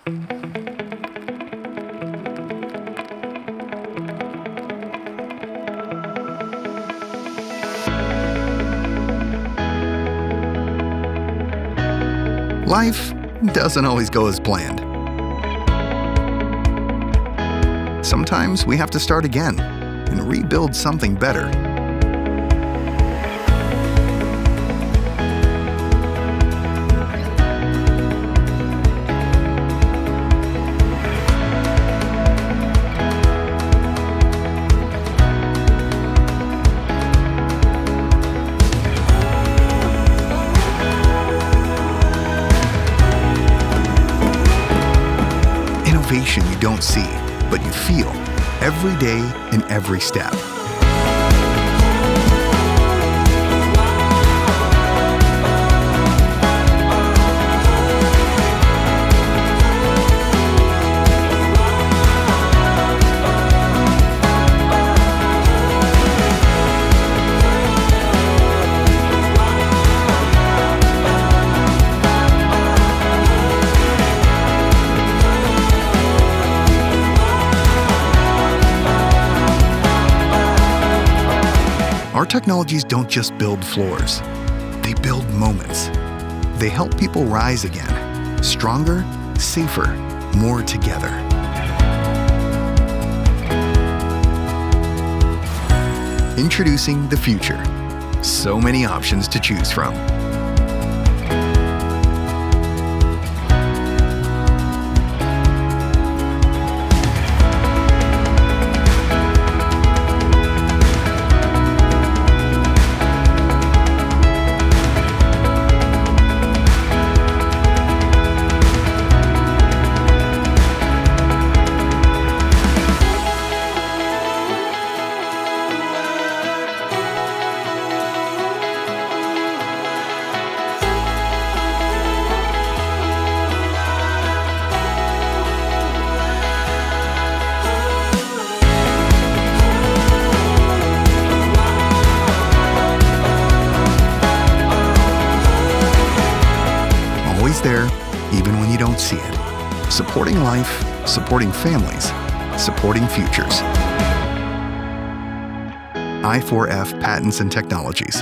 Life doesn't always go as planned. Sometimes we have to start again and rebuild something better. Innovation you don't see, but you feel every day in every step. Our technologies don't just build floors, they build moments. They help people rise again, stronger, safer, more together. Introducing the future. So many options to choose from. Always there, even when you don't see it. Supporting life, supporting families, supporting futures. i4F Patents and Technologies.